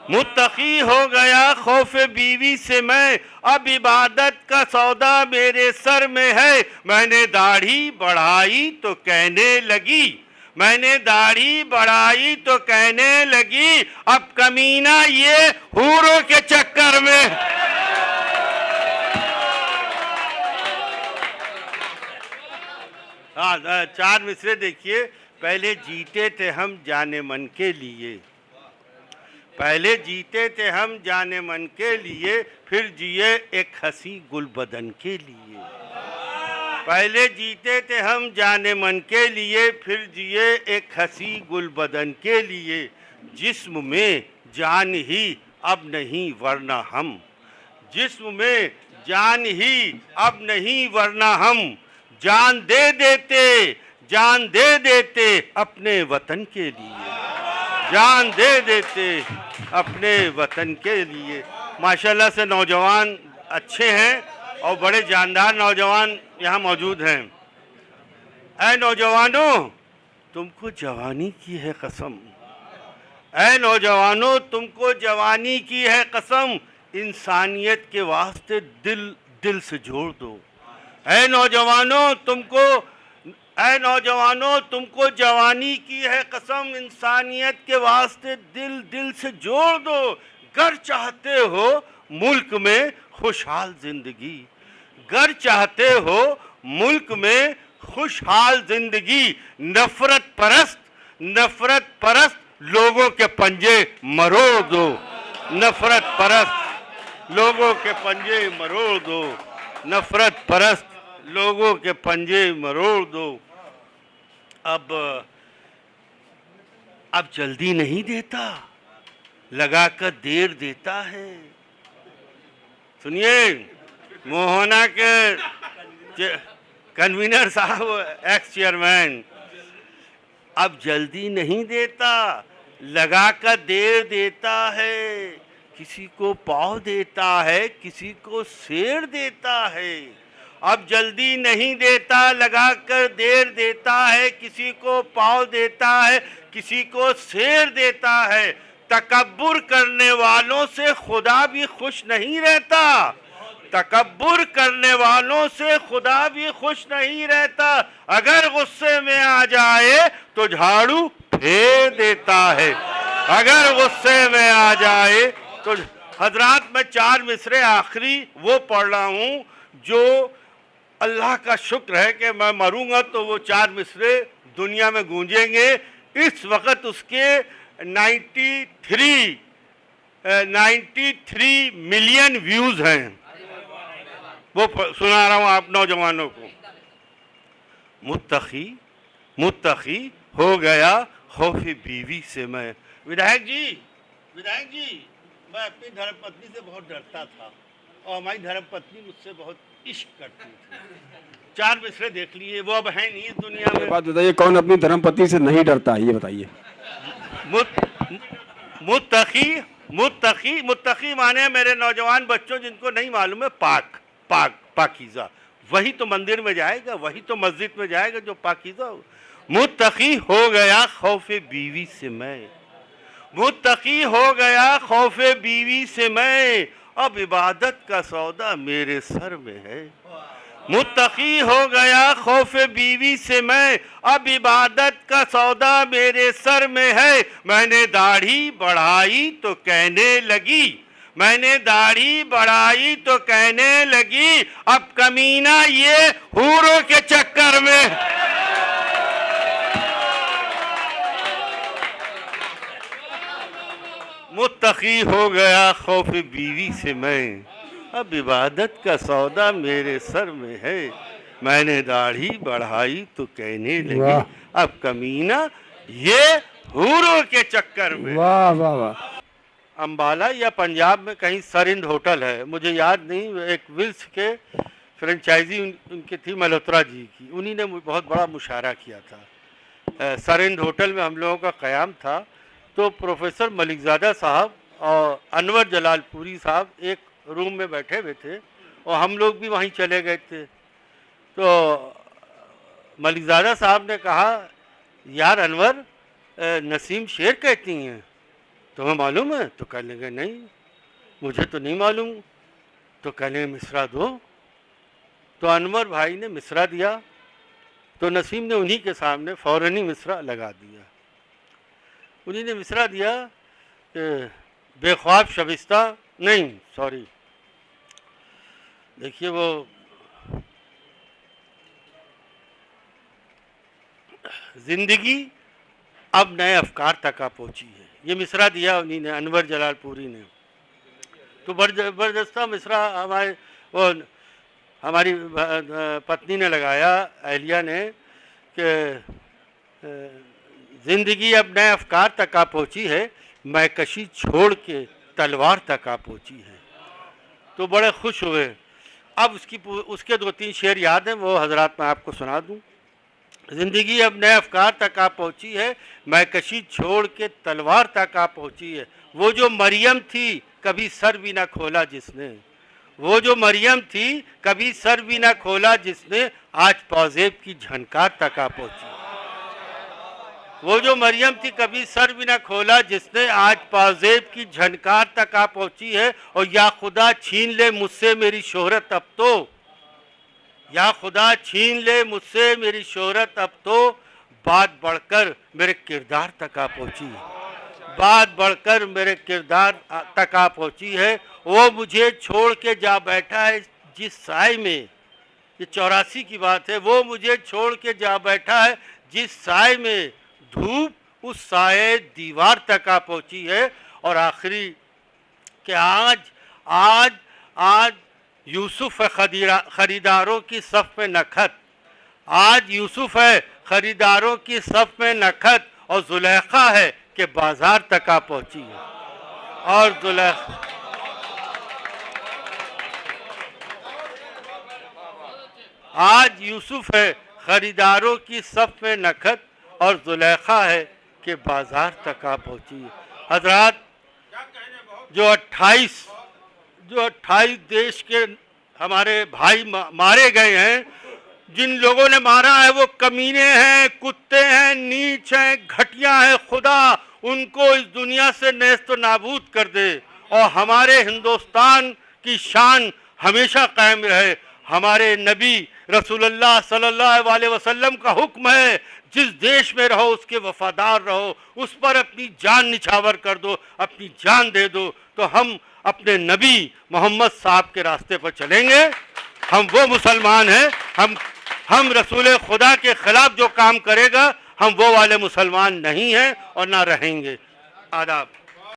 मुत्तकी हो गया खौफ बीवी से मैं, अब इबादत का सौदा मेरे सर में है। मैंने दाढ़ी बढ़ाई तो कहने लगी, मैंने दाढ़ी बढ़ाई तो कहने लगी, अब कमीना ये हूरों के चक्कर में। हाँ, चार मिसरे देखिए। पहले जीते थे हम जाने मन के लिए, पहले जीते थे हम जाने मन के लिए, फिर जिए एक हंसी गुल बदन के लिए। पहले जीते थे हम जाने मन के लिए, फिर जिए एक हंसी गुल बदन के लिए। जिस्म में जान ही अब नहीं वरना हम, जिस्म में जान ही अब नहीं वरना हम, जान दे देते, जान दे देते अपने वतन के लिए, जान दे देते अपने वतन के लिए। माशाल्लाह से नौजवान अच्छे हैं और बड़े जानदार नौजवान यहाँ मौजूद हैं। ऐ नौजवानों तुमको जवानी की है कसम, ऐ नौजवानों तुमको जवानी की है कसम, इंसानियत के वास्ते दिल दिल से जोड़ दो। ऐ नौजवानों तुमको, ऐ नौजवानों तुमको जवानी की है कसम, इंसानियत के वास्ते दिल दिल से जोड़ दो। गर चाहते हो मुल्क में खुशहाल जिंदगी, गर चाहते हो मुल्क में खुशहाल जिंदगी, नफरत परस्त लोगों के पंजे मरोड़ दो, नफरत परस्त लोगों के पंजे मरोड़ दो, नफरत परस्त लोगों के पंजे मरोड़ दो। अब जल्दी नहीं देता, लगाकर देर देता है। सुनिए, मोहना के कन्वीनर साहब, एक्स चेयरमैन, अब जल्दी नहीं देता, लगाकर देर देता है। किसी को पाव देता है, किसी को शेर देता है। अब जल्दी नहीं देता, लगाकर देर देता है। किसी को पाव देता है, किसी को शेर देता है। तकब्बुर करने वालों से खुदा भी खुश नहीं रहता, तकब्बुर करने वालों से खुदा भी खुश नहीं रहता। अगर गुस्से में आ जाए तो झाड़ू फेर देता है, अगर गुस्से में आ जाए तो। हजरात, मैं चार मिसरे आखिरी वो पढ़ रहा हूँ जो अल्लाह का शुक्र है कि मैं मरूंगा तो वो चार मिसरे दुनिया में गूंजेंगे। इस वक्त उसके 93 मिलियन व्यूज हैं। वो सुना रहा हूँ आप नौजवानों को। मुत्तकी हो गया खौफी बीवी से मैं। विधायक जी, मैं अपनी धर्मपत्नी से बहुत डरता था और हमारी धर्मपत्नी मुझसे बहुत इश्क करती थी। चार मिसरे देख लिए, वो अब है नहीं इस दुनिया में। बात बताइए, कौन अपनी धर्मपत्नी से नहीं डरता है, ये बताइए। मुत्तकी माने मेरे नौजवान बच्चों जिनको नहीं मालूम है, पाकीज़ा, वही तो मंदिर में जाएगा, वही तो मस्जिद में जाएगा जो पाकीज़ा हो। मुत्तकी हो गया खौफे बीवी से मैं, मुत्तकी हो गया खौफे बीवी से मैं, अब इबादत का सौदा मेरे सर में है। मुत्तकी हो गया खौफे बीवी से मैं, अब इबादत का सौदा मेरे सर में है। मैंने दाढ़ी बढ़ाई तो कहने लगी, मैंने दाढ़ी बढ़ाई तो कहने लगी, अब कमीना ये हूरों के चक्कर में। मुत्तकी हो गया खौफ बीवी से मैं, अब इबादत का सौदा मेरे सर में है। मैंने दाढ़ी बढ़ाई तो कहने लगी, अब कमीना ये हूरों के चक्कर में। वाह वाह वाह। अंबाला या पंजाब में कहीं सरिंद होटल है, मुझे याद नहीं, एक विल्स के फ्रेंचाइजी उनकी थी मल्होत्रा जी की, उन्हीं ने बहुत बड़ा मुशायरा किया था। सरिंद होटल में हम लोगों का क़याम था, तो प्रोफेसर मलिकज़ादा साहब और अनवर जलालपुरी साहब एक रूम में बैठे हुए थे और हम लोग भी वहीं चले गए थे। तो मलिकज़ादा साहब ने कहा, यार अनवर, नसीम शेर कहती हैं। तुम्हें मालूम है? तो कहने लगे नहीं, मुझे तो नहीं मालूम। तो कहने मिसरा दो। तो अनवर भाई ने मिसरा दिया, तो नसीम ने उन्हीं के सामने फ़ौरन ही मिसरा लगा दिया। उन्हीं ने मिसरा दिया कि बेख्वाब शबिस्ता नहीं, सॉरी, देखिए वो ज़िंदगी अब नए अफकार तक आ पहुँची है। ये मिसरा दिया उन्हीं ने, अनवर जलालपुरी ने। तो ज़बरदस्ता मिसरा हमारी पत्नी ने लगाया, अहलिया ने, कि ज़िंदगी अब नए अफकार तक आ पहुँची है, मैकशी छोड़ के तलवार तक आ पहुँची है। तो बड़े खुश हुए। अब उसके 2-3 शेर याद हैं, वो हजरात मैं आपको सुना दूँ। ज़िंदगी अब नए अफकार तक आ पहुँची है, मैकशी छोड़ के तलवार तक आ पहुँची है। वो जो मरियम थी कभी सर भी ना खोला जिसने, वो जो मरियम थी कभी सर भी ना खोला जिसने, आज पौजेब की झनकार तक आ पहुँची। वो जो मरियम थी कभी सर भी ना खोला जिसने, आज पौजेब की झनकार तक आ पहुँची है। और या खुदा छीन ले मुझसे मेरी शोहरत अब तो, या खुदा छीन ले मुझसे मेरी शोहरत अब तो, बात बढ़कर मेरे किरदार तक आ पहुँची है, बात बढ़कर मेरे किरदार तक आ पहुँची है। वो मुझे छोड़ के जा बैठा है जिस साए में, ये 84 की बात है, वो मुझे छोड़ के जा बैठा है जिस साए में, धूप उस साए दीवार तक आ पहुँची है। और आखिरी कि आज आज आज यूसुफ है खरीदारों की सफ़ में नखत, आज यूसुफ है खरीदारों की सफ़ में नखत, और जुलेखा है कि बाजार तक आ पहुँची है। और जुलेखा आज यूसुफ है खरीदारों की सफ़ में नखत, और जुलेखा है कि बाजार तक आ पहुँची है। हजरात, जो 28 देश के हमारे भाई मारे गए हैं, जिन लोगों ने मारा है वो कमीने हैं, कुत्ते हैं, नीच हैं, घटिया हैं। खुदा उनको इस दुनिया से नेस्त नाबूद कर दे, और हमारे हिंदुस्तान की शान हमेशा कायम रहे। हमारे नबी रसूलुल्लाह सल्लल्लाहु अलैहि वसल्लम का हुक्म है, जिस देश में रहो उसके वफादार रहो, उस पर अपनी जान निछावर कर दो, अपनी जान दे दो। तो हम अपने नबी मोहम्मद साहब के रास्ते पर चलेंगे। हम वो मुसलमान हैं, हम रसूल खुदा के ख़िलाफ़ जो काम करेगा, हम वो वाले मुसलमान नहीं हैं और ना रहेंगे। आदाब।